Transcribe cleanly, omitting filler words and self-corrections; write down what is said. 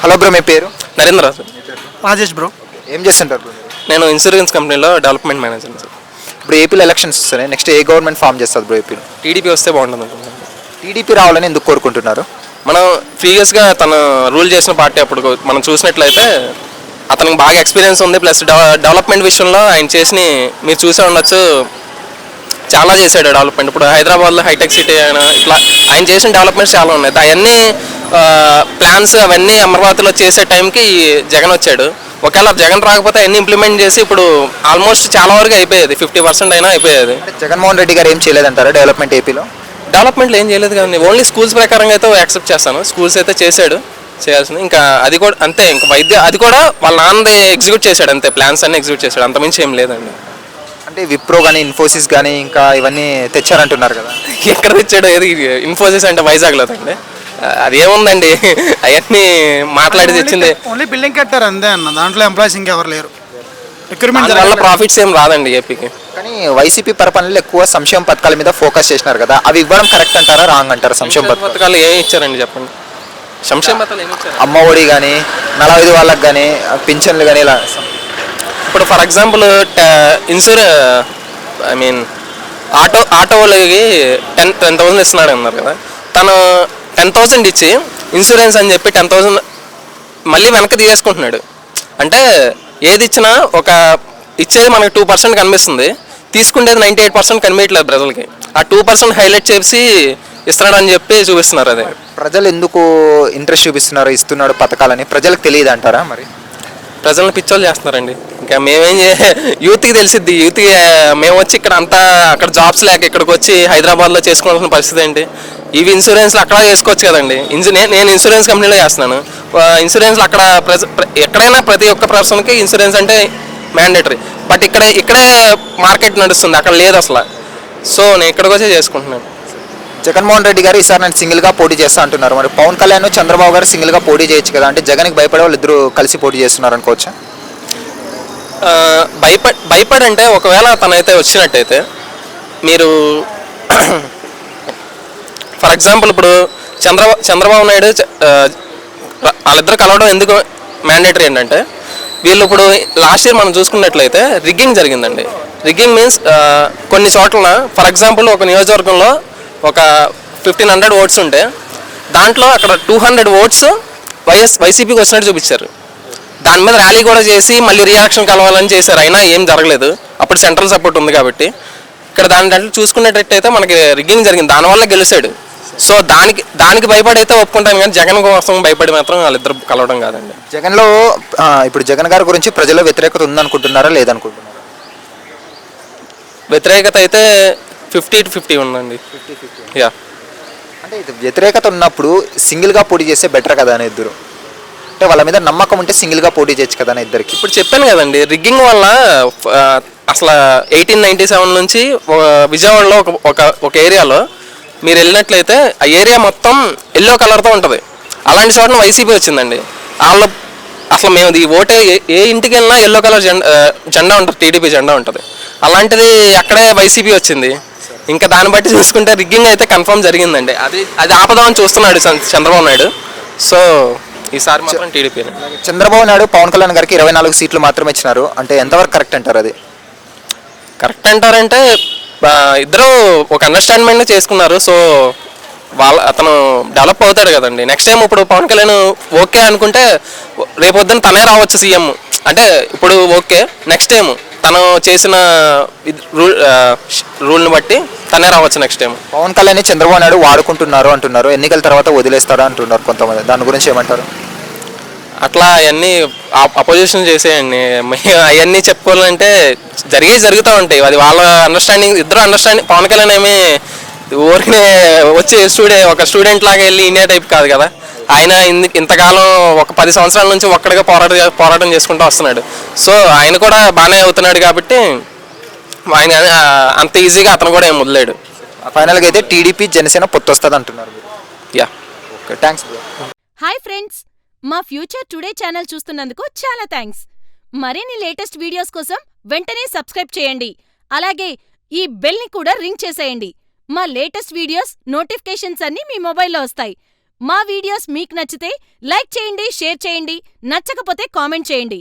Hello bro, మీ పేరు? Narendra sir. Rajesh bro. ఏం చేస్తుంటారు బ్రో? నేను ఇన్సూరెన్స్ కంపెనీలో డెవలప్మెంట్ మేనేజర్ సార్. ఇప్పుడు ఏపీలో ఎలక్షన్స్ వస్తున్నాయి, నెక్స్ట్ ఏ గవర్నమెంట్ ఫామ్ చేస్తుంది బ్రో ఏపీలో? టీడీపీ వస్తే బాగుంటుంది అనుకుంటున్నాను. టీడీపీ రావాలని ఎందుకు కోరుకుంటున్నారు? మనం ప్రీవియస్గా తను రూల్ చేసిన పార్టీ అప్పుడు మనం చూసినట్లయితే అతనికి బాగా ఎక్స్పీరియన్స్ ఉంది. ప్లస్ డెవలప్మెంట్ విషయంలో ఆయన చేసిన మీరు చూసే ఉండొచ్చు, చాలా చేశాడు డెవలప్మెంట్. ఇప్పుడు హైదరాబాద్లో హైటెక్ సిటీ అయినా ఇట్లా ఆయన చేసిన డెవలప్మెంట్స్ చాలా ఉన్నాయి. అవన్నీ ప్లాన్స్ అవన్నీ అమరావతిలో చేసే టైంకి జగన్ వచ్చాడు. ఒకవేళ జగన్ రాకపోతే అన్ని ఇంప్లిమెంట్ చేసి ఇప్పుడు ఆల్మోస్ట్ చాలా వరకు అయిపోయేది, 50% అయినా అయిపోయేది. జగన్మోహన్ రెడ్డి గారు ఏం చేయలేదంటారా డెవలప్మెంట్ ఏపీలో? డెవలప్మెంట్లో ఏం చేయలేదు కానీ ఓన్లీ స్కూల్స్ ప్రకారంగా అయితే యాక్సెప్ట్ చేస్తాను. స్కూల్స్ అయితే చేశాడు, చేయాల్సింది. ఇంకా అది కూడా అంతే. ఇంకా వైద్య అది కూడా వాళ్ళ నాన్నది ఎగ్జిక్యూట్ చేశాడు అంతే, ప్లాన్స్ అన్ని ఎగ్జిక్యూట్ చేశాడు, అంతమించి ఏం లేదండి. అంటే విప్రో కానీ ఇన్ఫోసిస్ కానీ ఇంకా ఇవన్నీ తెచ్చారంటున్నారు కదా? ఎక్కడ తెచ్చాడు? ఏది ఇన్ఫోసిస్ అంటే వైజాగ్లో అండి, అది ఏముందండి అవన్నీ మాట్లాడి తెచ్చింది. ఓన్లీ బిల్డింగ్ కట్టారు అంతే అన్న, దాంట్లో ఎంప్లాయీస్ ఇంకెవరు లేరు. వల్ల ప్రాఫిట్స్ ఏం రాదండి ఏపీకి. కానీ వైసీపీ పరిపాలనలో ఎక్కువ సంక్షేమ పథకాల మీద ఫోకస్ చేసినారు కదా, అవి ఇవ్వడం కరెక్ట్ అంటారా రాంగ్ అంటారా? సంక్షేమ పథకాలు ఏమి ఇచ్చారండి చెప్పండి? సంక్షేమ పథకాలు ఏమి ఇచ్చారు? అమ్మ ఒడి కానీ 45 వాళ్ళకి కానీ పింఛన్లు కానీ ఇలా. ఇప్పుడు for example I mean auto వాళ్ళకి 10,000 ఇస్తున్నాడు అన్నారు కదా, తను 10,000 ఇచ్చి ఇన్సూరెన్స్ అని చెప్పి 10,000 మళ్ళీ వెనక్కి తీసేసుకుంటున్నాడు. అంటే ఏది ఇచ్చినా ఒక ఇచ్చేది మనకి 2% కనిపిస్తుంది, తీసుకుండేది 98% కనిపించట్లేదు ప్రజలకి. ఆ 2% హైలైట్ చేసి ఇస్తున్నాడు అని చెప్పి చూపిస్తున్నారు. అదే ప్రజలు ఎందుకు ఇంట్రెస్ట్ చూపిస్తున్నారు, ఇస్తున్నాడు పథకాలని ప్రజలకు తెలియదు అంటారా? మరి ప్రజలను పిచ్చోళ్ళు చేస్తున్నారండి. ఇంకా మేమేం యూత్కి తెలిసిద్ది. యూత్కి మేము వచ్చి ఇక్కడ అంతా అక్కడ జాబ్స్ లేక ఇక్కడికి వచ్చి హైదరాబాద్లో చేసుకోవాల్సిన పరిస్థితి ఏంటి? ఇవి ఇన్సూరెన్స్లు అక్కడ చేసుకోవచ్చు కదండి. నేను ఇన్సూరెన్స్ కంపెనీలో చేస్తున్నాను. ఇన్సూరెన్స్లు అక్కడ ఎక్కడైనా ప్రతి ఒక్క పర్సన్కి ఇన్సూరెన్స్ అంటే మ్యాండేటరీ. బట్ ఇక్కడే మార్కెట్ నడుస్తుంది, అక్కడ లేదు అసలు. సో నేను ఇక్కడికి వచ్చి చేసుకుంటున్నాను. జగన్మోహన్ రెడ్డి గారు ఈసారి నేను సింగిల్గా పోటీ చేస్తా అంటున్నారు. మరి పవన్ కళ్యాణ్ చంద్రబాబు గారు సింగిల్గా పోటీ చేయొచ్చు కదా, అంటే జగన్కి భయపడే వాళ్ళు ఇద్దరు కలిసి పోటీ చేస్తున్నారు అనుకోవచ్చా? భయపడంటే ఒకవేళ తనైతే వచ్చినట్టయితే మీరు ఫర్ ఎగ్జాంపుల్ ఇప్పుడు చంద్రబాబు నాయుడు వాళ్ళిద్దరు కలవడం ఎందుకు మ్యాండేటరీ ఏంటంటే, వీళ్ళు ఇప్పుడు లాస్ట్ ఇయర్ మనం చూసుకున్నట్లయితే రిగ్గింగ్ జరిగిందండి. రిగ్గింగ్ మీన్స్ కొన్ని చోట్ల ఫర్ ఎగ్జాంపుల్ ఒక నియోజకవర్గంలో ఒక 1,500 ఓట్స్ ఉంటే దాంట్లో అక్కడ 200 ఓట్స్ వైసీపీకి వచ్చినట్టు చూపించారు. దాని మీద ర్యాలీ కూడా చేసి మళ్ళీ రియాక్షన్ కలవాలని చేశారు, అయినా ఏం జరగలేదు. అప్పుడు సెంట్రల్ సపోర్ట్ ఉంది కాబట్టి. ఇక్కడ దాంట్లో చూసుకునేటట్టయితే మనకి రిగ్గింగ్ జరిగింది, దానివల్ల గెలిచాడు. సో దానికి భయపడైతే ఒప్పుకుంటాను, కానీ జగన్ కోసం భయపడి మాత్రం వాళ్ళిద్దరు కలవడం కాదండి. జగన్లో ఇప్పుడు జగన్ గారి గురించి ప్రజల్లో వ్యతిరేకత ఉందనుకుంటున్నారా లేదనుకుంటున్నారా? వ్యతిరేకత అయితే 50-50 ఉందండి. యా, అంటే ఇది వ్యతిరేకత ఉన్నప్పుడు సింగిల్గా పోటీ చేస్తే బెటర్ కదా అని ఇద్దరు, అంటే వాళ్ళ మీద నమ్మకం ఉంటే సింగిల్గా పోటీ చేయొచ్చు కదా అని ఇద్దరికి. ఇప్పుడు చెప్పాను కదండి, రిగ్గింగ్ వల్ల అసలు 1897 నుంచి విజయవాడలో ఒక ఏరియాలో మీరు వెళ్ళినట్లయితే ఆ ఏరియా మొత్తం ఎల్లో కలర్తో ఉంటుంది. అలాంటి చోటన వైసీపీ వచ్చిందండి. వాళ్ళు అసలు మేము ఈ ఓటే ఏ ఇంటికి వెళ్ళినా ఎల్లో కలర్ జెండా ఉంటుంది, టీడీపీ జెండా ఉంటుంది. అలాంటిది అక్కడే వైసీపీ వచ్చింది. ఇంకా దాన్ని బట్టి చూసుకుంటే రిగ్గింగ్ అయితే కన్ఫర్మ్ జరిగిందండి. అది ఆపదామని చూస్తున్నాడు చంద్రబాబు నాయుడు. సో ఈసారి మాత్రం టీడీపీ. చంద్రబాబు నాయుడు పవన్ కళ్యాణ్ గారికి 24 సీట్లు మాత్రమే ఇచ్చినారు, అంటే ఎంతవరకు కరెక్ట్ అంటారు? అది కరెక్ట్ అంటారంటే ఇద్దరు ఒక అండర్స్టాండ్మెంట్ చేసుకున్నారు. సో అతను డెవలప్ అవుతాడు కదండి. నెక్స్ట్ టైం ఇప్పుడు పవన్ కళ్యాణ్ ఓకే అనుకుంటే రేపొద్దున తనే రావచ్చు సీఎం. అంటే ఇప్పుడు ఓకే, నెక్స్ట్ టైం తను చేసిన రూల్ని బట్టి తనే రావచ్చు నెక్స్ట్ టైం. పవన్ కళ్యాణ్ చంద్రబాబు నాయుడు వాడుకుంటున్నారు అంటున్నారు, ఎన్నికల తర్వాత వదిలేస్తాడా అంటున్నారు కొంతమంది, దాని గురించి ఏమంటారు? అట్లా అవన్నీ అపోజిషన్ చేసేయండి. అవన్నీ చెప్పుకోవాలంటే జరుగుతూ ఉంటాయి. అది వాళ్ళ అండర్స్టాండింగ్, ఇద్దరు అండర్స్టాండింగ్. పవన్ కళ్యాణ్ ఏమి ఊరికనే వచ్చి ఒక స్టూడెంట్ లాగా వెళ్ళి ఇండియా టైప్ కాదు కదా. ఆయన ఇంతకాలం ఒక 10 సంవత్సరాల నుంచి ఒక్కడిగా పోరాటం చేసుకుంటూ వస్తున్నాడు. సో ఆయన కూడా బాగానే అవుతున్నాడు కాబట్టి ఆయన అంత ఈజీగా అతను కూడా ఏం వదిలేడు. ఫైనల్గా అయితే టీడీపీ జనసేన పొత్తు వస్తుంది అంటున్నారు. Yeah, okay, thanks. Hi friends, మా ఫ్యూచర్ టుడే ఛానల్ చూస్తున్నందుకు చాలా థ్యాంక్స్. మరిన్ని లేటెస్ట్ వీడియోస్ కోసం వెంటనే సబ్స్క్రైబ్ చేయండి. అలాగే ఈ బెల్ని కూడా రింగ్ చేసేయండి. మా లేటెస్ట్ వీడియోస్ నోటిఫికేషన్స్ అన్నీ మీ మొబైల్లో వస్తాయి. మా వీడియోస్ మీకు నచ్చితే లైక్ చేయండి, షేర్ చేయండి, నచ్చకపోతే కామెంట్ చేయండి.